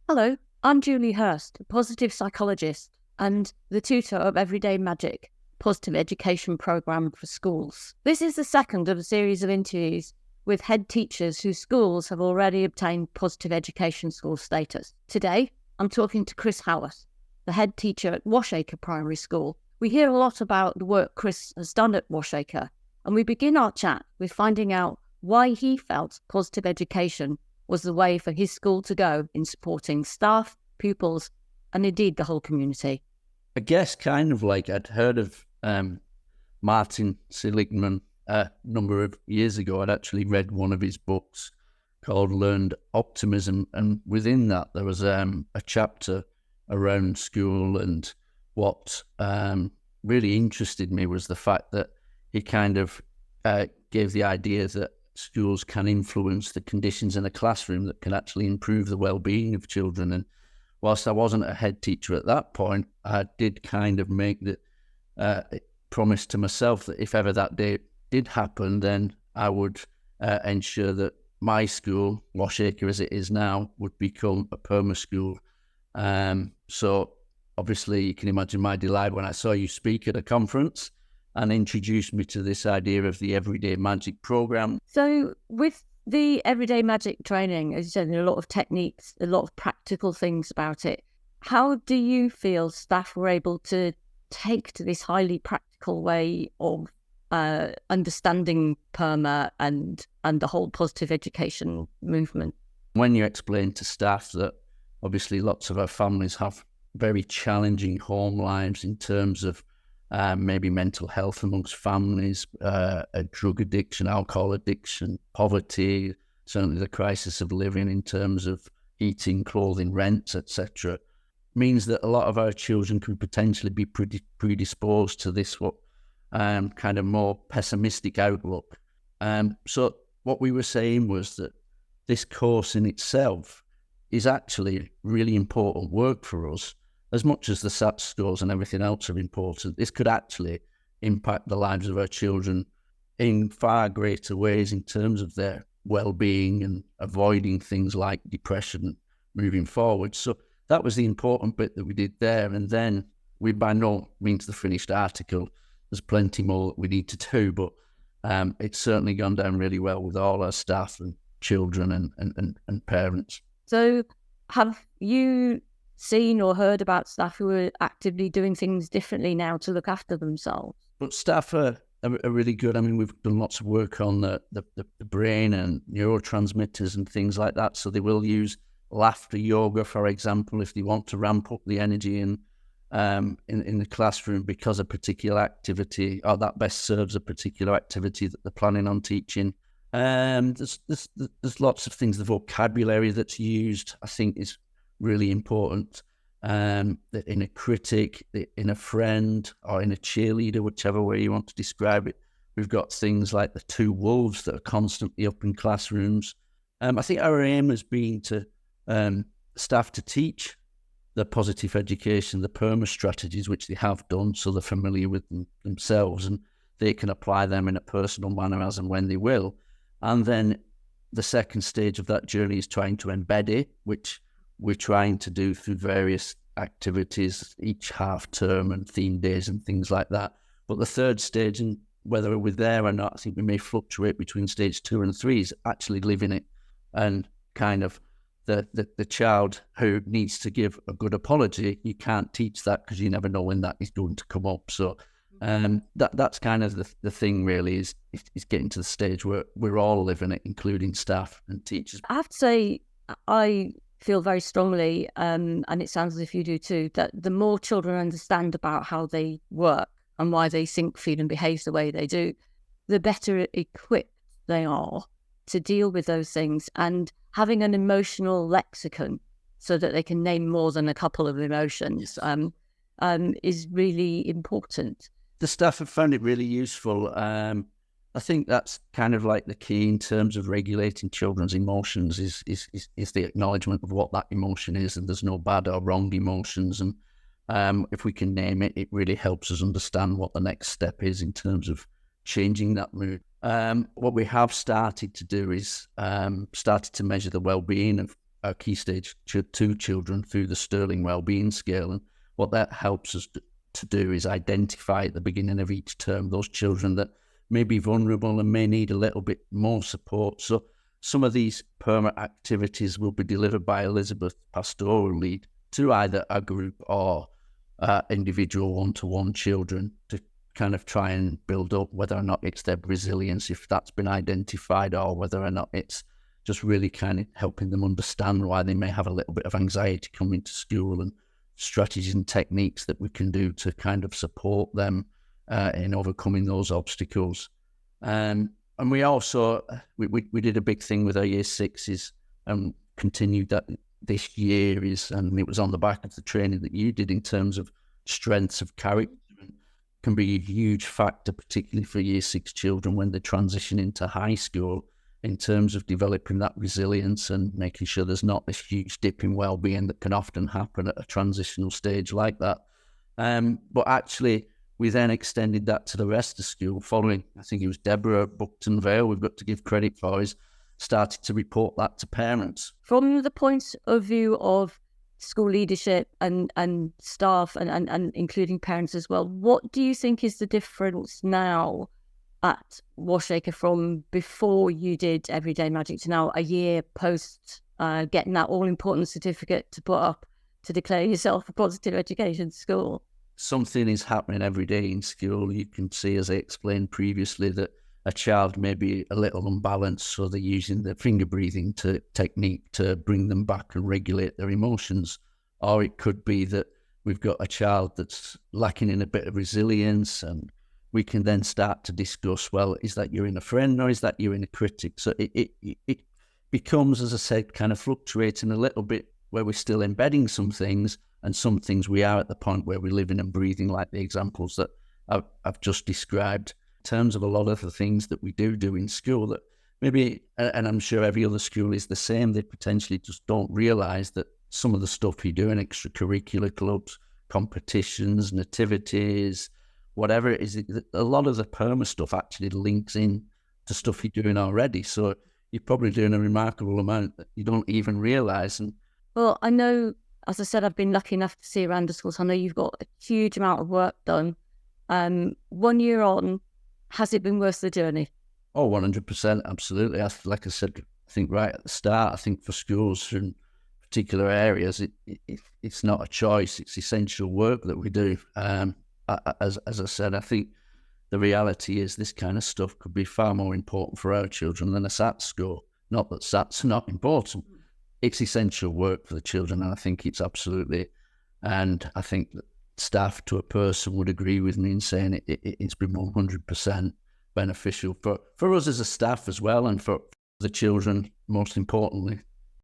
Hello, I'm Julie Hurst, a positive psychologist and the tutor of Everyday Magic, positive education programme for schools. This is the second of a series of interviews with head teachers whose schools have already obtained positive education school status. Today, I'm talking to Chris Howarth, the head teacher at Washacre Primary School. We hear a lot about the work Chris has done at Washacre, and we begin our chat with finding out why he felt positive education was the way for his school to go in supporting staff, pupils, and indeed the whole community. I guess kind of like I'd heard of Martin Seligman a number of years ago. I'd actually read one of his books called Learned Optimism, and within that there was a chapter around school, and what really interested me was the fact that he kind of gave the idea that schools can influence the conditions in a classroom that can actually improve the well-being of children. And whilst I wasn't a head teacher at that point, I did kind of make the promise to myself that if ever that day did happen, then I would ensure that my school, Washacre as it is now, would become a perma school. So obviously you can imagine my delight when I saw you speak at a conference and introduced me to this idea of the Everyday Magic program. So with the Everyday Magic training, as you said, there are a lot of techniques, a lot of practical things about it. How do you feel staff were able to take to this highly practical way of understanding PERMA and the whole positive education movement? When you explain to staff that obviously lots of our families have very challenging home lives in terms of maybe mental health amongst families, a drug addiction, alcohol addiction, poverty, certainly the crisis of living in terms of eating, clothing, rent, etc., means that a lot of our children can potentially be predisposed to this kind of more pessimistic outlook. So what we were saying was that this course in itself is actually really important work for us. As much as the SAT scores and everything else are important, this could actually impact the lives of our children in far greater ways in terms of their well-being and avoiding things like depression moving forward. So that was the important bit that we did there. And then we by no means the finished article. There's plenty more that we need to do, but it's certainly gone down really well with all our staff and children and parents. So have you seen or heard about staff who are actively doing things differently now to look after themselves? But staff are really good. I mean, we've done lots of work on the brain and neurotransmitters and things like that. So they will use laughter yoga, for example, if they want to ramp up the energy in the classroom because a particular activity or that best serves a particular activity that they're planning on teaching. There's lots of things. The vocabulary that's used, I think, is really important. That in a critic, in a friend, or in a cheerleader, whichever way you want to describe it, we've got things like the two wolves that are constantly up in classrooms. I think our aim has been to staff to teach the positive education, the PERMA strategies, which they have done, so they're familiar with them themselves and they can apply them in a personal manner as and when they will. And then the second stage of that journey is trying to embed it, which we're trying to do through various activities each half term and theme days and things like that. But the third stage, and whether we're there or not, I think we may fluctuate between stage 2 and 3, is actually living it. And kind of the child who needs to give a good apology, you can't teach that because you never know when that is going to come up. So that's kind of the thing really, is getting to the stage where we're all living it, including staff and teachers. I have to say, I feel very strongly, and it sounds as if you do too, that the more children understand about how they work and why they think, feel and behave the way they do, the better equipped they are to deal with those things. And having an emotional lexicon so that they can name more than a couple of emotions is really important. The staff have found it really useful. I think that's kind of like the key in terms of regulating children's emotions is the acknowledgement of what that emotion is, and there's no bad or wrong emotions. And if we can name it, it really helps us understand what the next step is in terms of changing that mood. What we have started to do is started to measure the well-being of our Key Stage 2 children through the Sterling Wellbeing Scale. And what that helps us to do is identify at the beginning of each term those children that may be vulnerable and may need a little bit more support. So some of these perma activities will be delivered by Elizabeth, pastoral lead, to either a group or individual one-to-one children to kind of try and build up whether or not it's their resilience, if that's been identified, or whether or not it's just really kind of helping them understand why they may have a little bit of anxiety coming to school, and strategies and techniques that we can do to kind of support them in overcoming those obstacles. And we also, we did a big thing with our year sixes and continued that this year and it was on the back of the training that you did in terms of strengths of character. Can be a huge factor, particularly for year six children when they transition into high school, in terms of developing that resilience and making sure there's not this huge dip in well-being that can often happen at a transitional stage like that. But actually, we then extended that to the rest of school following, I think it was Deborah Buckton Vale, we've got to give credit for, is started to report that to parents. From the point of view of school leadership and staff and including parents as well, what do you think is the difference now at Washacre from before you did Everyday Magic to now, a year post getting that all-important certificate to put up to declare yourself a positive education school? Something is happening every day in school. You can see, as I explained previously, that a child may be a little unbalanced, so they're using the finger breathing technique to bring them back and regulate their emotions. Or it could be that we've got a child that's lacking in a bit of resilience, and we can then start to discuss, well, is that you're in a friend or is that you're in a critic? So it becomes, as I said, kind of fluctuating a little bit, where we're still embedding some things, and some things we are at the point where we're living and breathing, like the examples that I've just described. In terms of a lot of the things that we do in school that maybe, and I'm sure every other school is the same, they potentially just don't realise that some of the stuff you do in extracurricular clubs, competitions, nativities, whatever it is, a lot of the perma stuff actually links in to stuff you're doing already. So you're probably doing a remarkable amount that you don't even realise. And well, I know, as I said, I've been lucky enough to see around the schools. I know you've got a huge amount of work done. 1 year on, has it been worth the journey? Oh, 100%, absolutely. Like I said, I think right at the start, I think for schools in particular areas, it's not a choice. It's essential work that we do. As I said, I think the reality is this kind of stuff could be far more important for our children than a SAT score. Not that SAT's not important. It's essential work for the children, and I think it's absolutely, and I think that staff to a person would agree with me in saying it's been 100% beneficial for us as a staff as well, and for the children, most importantly.